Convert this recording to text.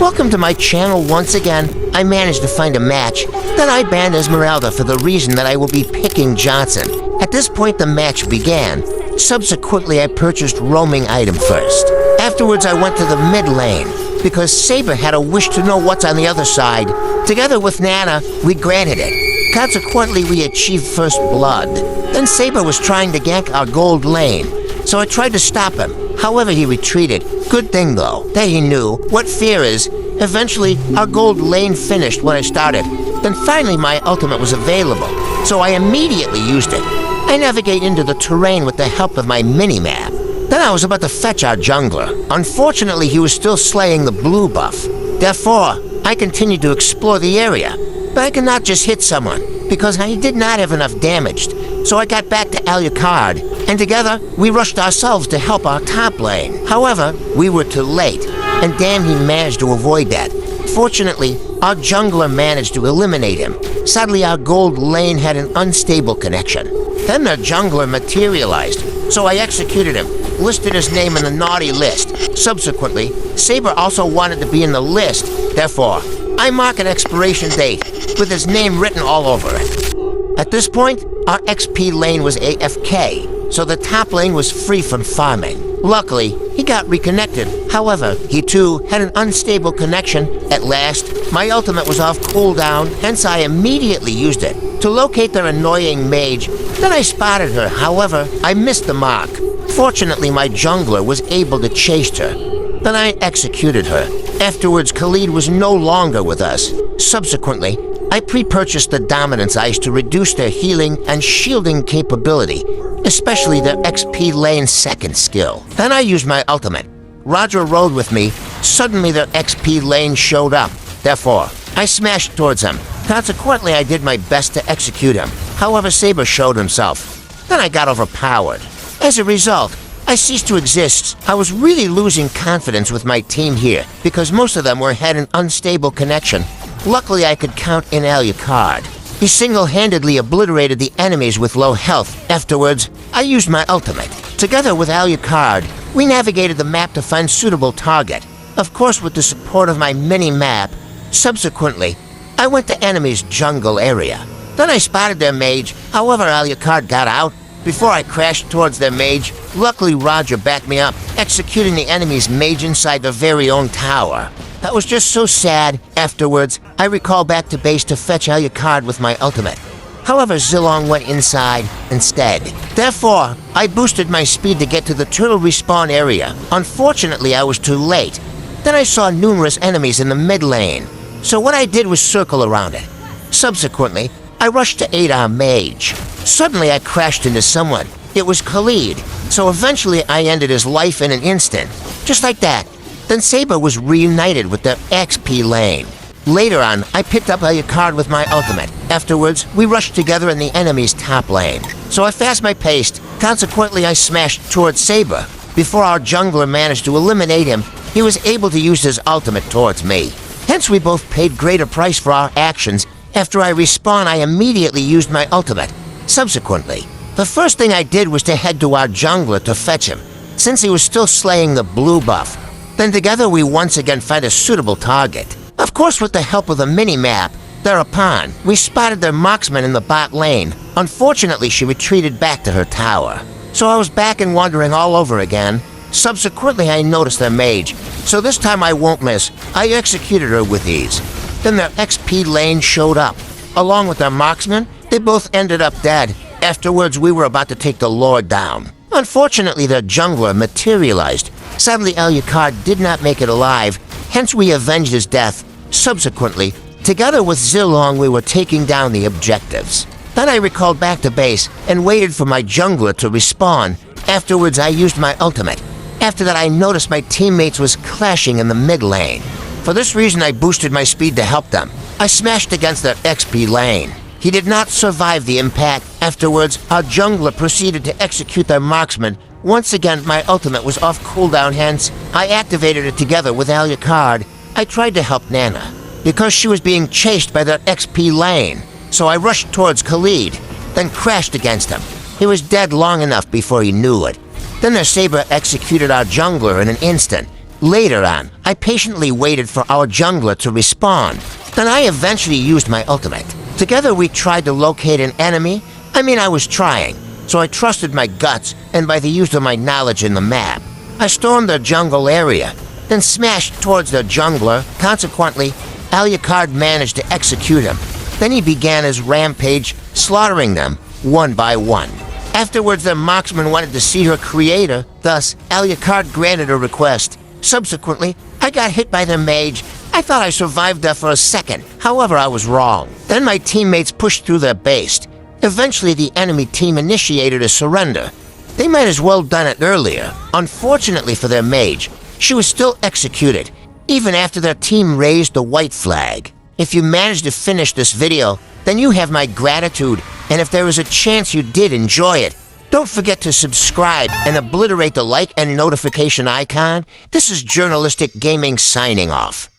Welcome to my channel once again. I managed to find a match. Then I banned Esmeralda for the reason that I will be picking Johnson. At this point the match began. Subsequently I purchased roaming item first. Afterwards I went to the mid lane, because Saber had a wish to know what's on the other side. Together with Nana, we granted it. Consequently we achieved first blood. Then Saber was trying to gank our gold lane, so I tried to stop him. However, he retreated. Good thing, though, that he knew what fear is. Eventually, our gold lane finished when I started. Then finally my ultimate was available, so I immediately used it. I navigate into the terrain with the help of my mini-map. Then I was about to fetch our jungler. Unfortunately, he was still slaying the blue buff. Therefore, I continued to explore the area. But I could not just hit someone, because I did not have enough damage. So I got back to Alucard, and together we rushed ourselves to help our top lane. However, we were too late, and damn, he managed to avoid that. Fortunately, our jungler managed to eliminate him. Sadly, our gold lane had an unstable connection. Then their jungler materialized, so I executed him, listed his name in the naughty list. Subsequently, Saber also wanted to be in the list. Therefore, I mark an expiration date with his name written all over it. At this point, our XP lane was AFK, so the top lane was free from farming. Luckily, he got reconnected. However, he too had an unstable connection. At last, my ultimate was off cooldown, hence I immediately used it to locate their annoying mage. Then I spotted her. However, I missed the mark. Fortunately, my jungler was able to chase her. Then I executed her. Afterwards, Khalid was no longer with us. Subsequently, I pre-purchased the Dominance Ice to reduce their healing and shielding capability, especially their XP lane second skill. Then I used my ultimate. Roger rode with me. Suddenly their XP lane showed up. Therefore, I smashed towards him. Consequently, I did my best to execute him. However, Saber showed himself. Then I got overpowered. As a result, I ceased to exist. I was really losing confidence with my team here, because most of them had an unstable connection. Luckily, I could count in Alucard. He single-handedly obliterated the enemies with low health. Afterwards, I used my ultimate. Together with Alucard, we navigated the map to find suitable target. Of course, with the support of my mini-map. Subsequently, I went to enemies' jungle area. Then I spotted their mage. However, Alucard got out. Before I crashed towards their mage, luckily Roger backed me up, executing the enemy's mage inside their very own tower. That was just so sad. Afterwards, I recall back to base to fetch Alucard with my ultimate. However, Zilong went inside instead. Therefore, I boosted my speed to get to the turtle respawn area. Unfortunately, I was too late. Then I saw numerous enemies in the mid lane, so what I did was circle around it. Subsequently, I rushed to aid our mage. Suddenly, I crashed into someone. It was Khalid, so eventually I ended his life in an instant. Just like that. Then Saber was reunited with their XP lane. Later on, I picked up Alucard with my ultimate. Afterwards, we rushed together in the enemy's top lane. So I fast my pace. Consequently, I smashed towards Saber. Before our jungler managed to eliminate him, he was able to use his ultimate towards me. Hence, we both paid greater price for our actions. After I respawned, I immediately used my ultimate. Subsequently, the first thing I did was to head to our jungler to fetch him, since he was still slaying the blue buff. Then together we once again found a suitable target. Of course, with the help of the mini-map. Thereupon, we spotted their marksman in the bot lane. Unfortunately, she retreated back to her tower. So I was back and wandering all over again. Subsequently, I noticed their mage. So this time I won't miss. I executed her with ease. Then their XP lane showed up. Along with their marksman, they both ended up dead. Afterwards, we were about to take the Lord down. Unfortunately, their jungler materialized. Sadly, Alucard did not make it alive, hence we avenged his death. Subsequently, together with Zilong, we were taking down the objectives. Then I recalled back to base and waited for my jungler to respawn. Afterwards, I used my ultimate. After that, I noticed my teammates was clashing in the mid lane. For this reason, I boosted my speed to help them. I smashed against their XP lane. He did not survive the impact. Afterwards, our jungler proceeded to execute their marksman. Once again, my ultimate was off cooldown, hence, I activated it together with Alucard. I tried to help Nana, because she was being chased by their XP lane. So I rushed towards Khalid, then crashed against him. He was dead long enough before he knew it. Then their Saber executed our jungler in an instant. Later on, I patiently waited for our jungler to respawn. Then I eventually used my ultimate. Together we tried to locate an enemy. I was trying, so I trusted my guts and by the use of my knowledge in the map. I stormed the jungle area, then smashed towards the jungler. Consequently, Alucard managed to execute him. Then he began his rampage, slaughtering them one by one. Afterwards, the marksman wanted to see her creator, thus Alucard granted her request. Subsequently, I got hit by the mage. I thought I survived there for a second, however I was wrong. Then my teammates pushed through their base. Eventually, the enemy team initiated a surrender. They might as well done it earlier. Unfortunately for their mage, she was still executed, even after their team raised the white flag. If you managed to finish this video, then you have my gratitude, and if there is a chance you did enjoy it, don't forget to subscribe and obliterate the like and notification icon. This is Journalistic Gaming signing off.